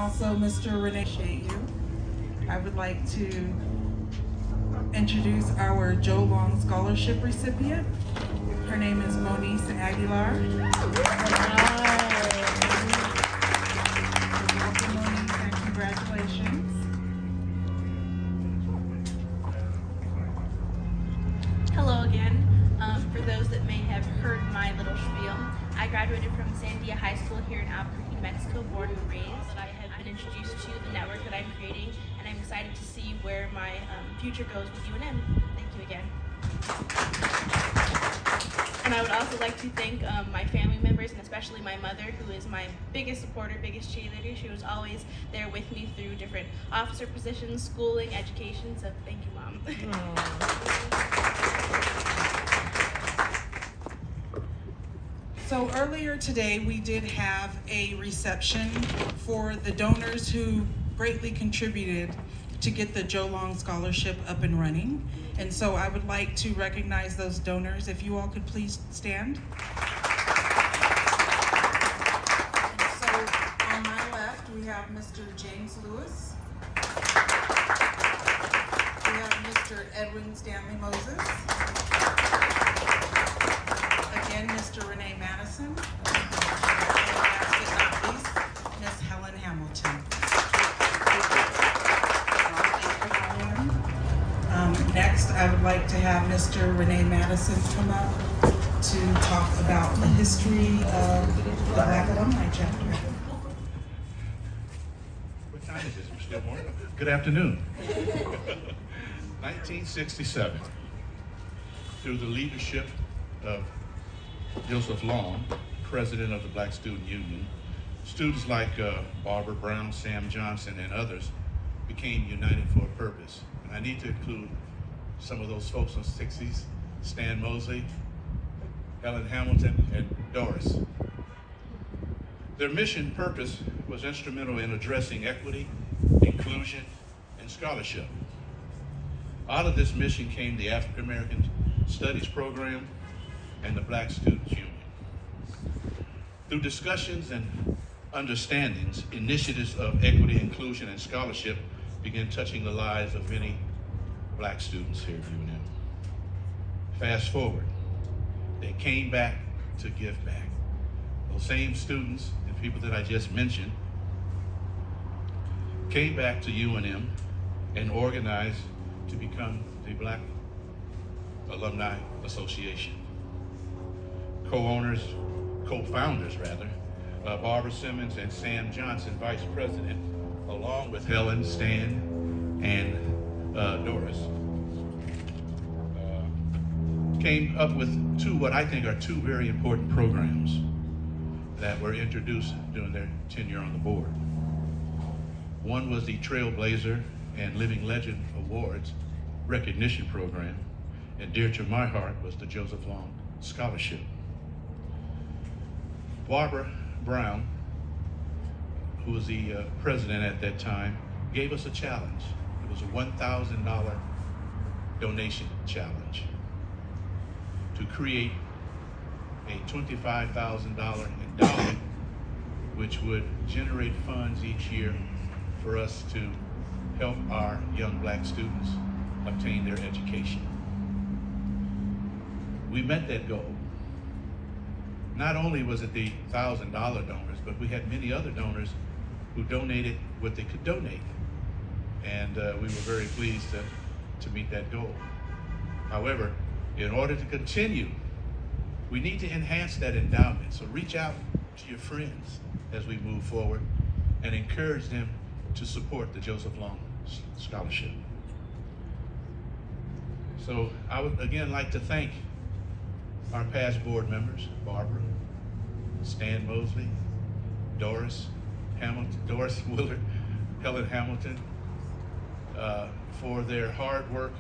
also Mr. Renee. Appreciate you. I would like to introduce our Joe Long Scholarship recipient. Her name is Monice Aguilar. Welcome, Monice, and congratulations. Hello again. For those that may have heard my little spiel, I graduated from Sandia High School here in Albuquerque, Mexico, born and raised. I have been introduced to the network that I'm creating, and I'm excited to see where my future goes with UNM. Thank you again. And I would also like to thank my family members, and especially my mother, who is my biggest supporter, biggest cheerleader. She was always there with me through different officer positions, schooling, education, so thank you, Mom. So earlier today, we did have a reception for the donors who greatly contributed to get the Joe Long Scholarship up and running. And so I would like to recognize those donors. If you all could please stand. And so on my left, we have Mr. James Lewis. We have Mr. Edwin Stanley Moses. Again, Mr. Renee Madison. And last but not least, Miss Helen Hamilton. Next, I would like to have Mr. Renee Madison come up to talk about the history of the Black Alumni Chapter. What time is it? We're still morning? Good afternoon. 1967, through the leadership of Joseph Long, president of the Black Student Union, students like Barbara Brown, Sam Johnson, and others became united for a purpose. And I need to include some of those folks in the 60s, Stan Mosley, Helen Hamilton, and Doris. Their mission purpose was instrumental in addressing equity, inclusion, and scholarship. Out of this mission came the African American Studies Program and the Black Students Union. Through discussions and understandings, initiatives of equity, inclusion, and scholarship began touching the lives of many Black students here at UNM. Fast forward, they came back to give back. Those same students and people that I just mentioned came back to UNM and organized to become the Black Alumni Association. Co-founders, Barbara Simmons and Sam Johnson, vice president, along with Helen, Stan, and Doris, came up with what I think are two very important programs that were introduced during their tenure on the board. One was the Trailblazer and Living Legend Awards recognition program, and dear to my heart was the Joseph Long Scholarship. Barbara Brown, who was the president at that time, gave us a challenge. It was a $1,000 donation challenge to create a $25,000 endowment which would generate funds each year for us to help our young Black students obtain their education. We met that goal. Not only was it the $1,000 donors, but we had many other donors who donated what they could donate. And we were very pleased to meet that goal. However, in order to continue, we need to enhance that endowment. So reach out to your friends as we move forward and encourage them to support the Joseph Long Scholarship. So I would again like to thank our past board members, Barbara, Stan Mosley, Doris Willard, Helen Hamilton, for their hard work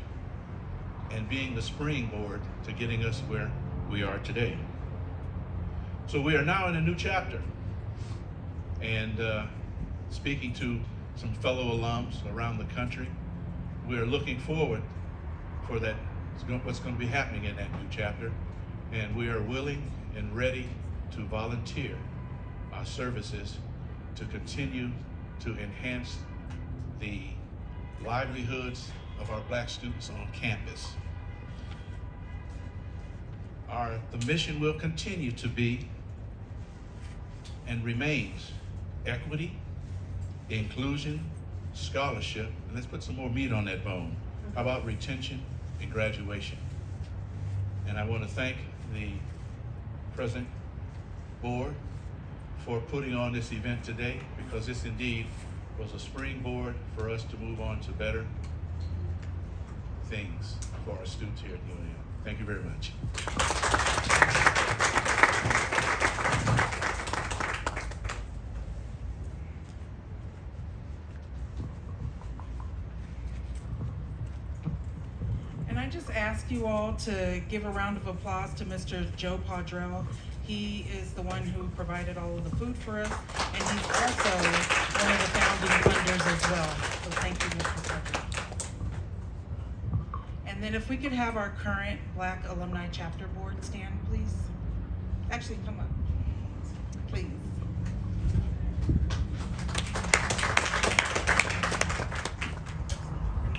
and being the springboard to getting us where we are today. So we are now in a new chapter, and speaking to some fellow alums around the country, we are looking forward for that, what's going to be happening in that new chapter, and we are willing and ready to volunteer our services to continue to enhance the livelihoods of our black students on campus. The mission will continue to be and remains equity, inclusion, scholarship, and let's put some more meat on that bone. How about retention and graduation? And I want to thank the present board for putting on this event today, because this indeed was a springboard for us to move on to better things for our students here at UNM. Thank you very much. And I just ask you all to give a round of applause to Mr. Joe Padrell. He is the one who provided all of the food for us, and he's also one of the founding funders as well. So thank you, Mr. Padrell. And then if we could have our current Black Alumni Chapter Board stand, please. Actually, come up, please.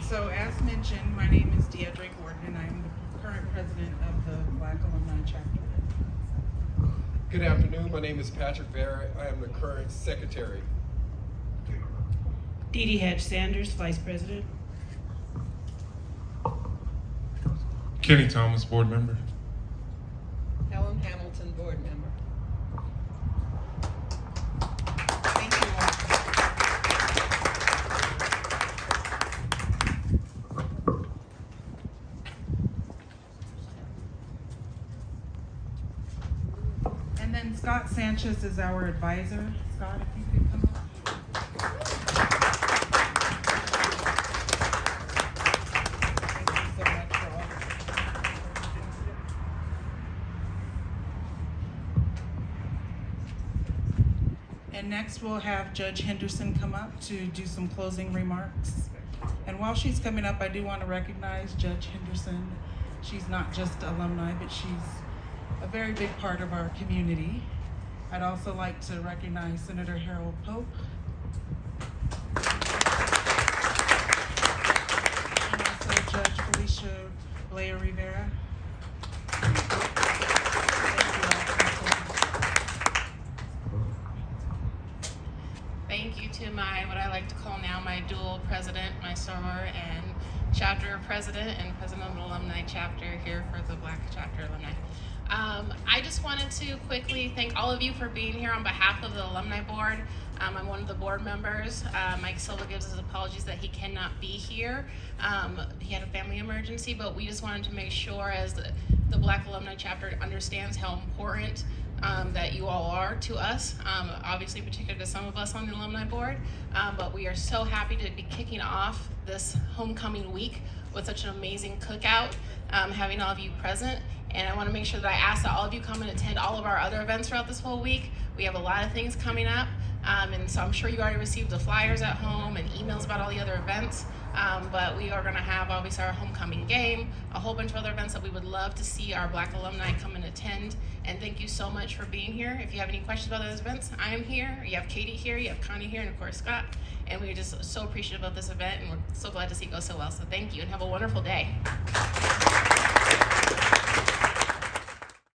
So as mentioned, my name is Deidre Gordon, and I'm the current president of the Black Alumni Chapter. Good afternoon, my name is Patrick Vera. I am the current secretary. Dee Dee Hatch Sanders, Vice President. Kenny Thomas, board member. Helen Hamilton, board member. Thank you all. And then Scott Sanchez is our advisor. Scott, if you could come up. And next we'll have Judge Henderson come up to do some closing remarks. And while she's coming up, I do want to recognize Judge Henderson. She's not just alumni, but she's a very big part of our community. I'd also like to recognize Senator Harold Pope. And also Judge Felicia Blair Rivera. Thank you to my, what I like to call now my dual president, my soror and chapter president and president of the alumni chapter here for the Black Chapter Alumni. I just wanted to quickly thank all of you for being here on behalf of the alumni board. I'm one of the board members. Mike Silva gives his apologies that he cannot be here. He had a family emergency, but we just wanted to make sure as the Black Alumni Chapter understands how important that you all are to us, obviously particularly to some of us on the alumni board, but we are so happy to be kicking off this homecoming week with such an amazing cookout, having all of you present. And I want to make sure that I ask that all of you come and attend all of our other events throughout this whole week. We have a lot of things coming up, and so I'm sure you already received the flyers at home and emails about all the other events. But we are going to have obviously our homecoming game, a whole bunch of other events that we would love to see our Black alumni come and attend. And thank you so much for being here. If you have any questions about those events, I am here. You have Katie here, you have Connie here, and of course Scott. And we're just so appreciative of this event, and we're so glad to see it go so well. So thank you, and have a wonderful day.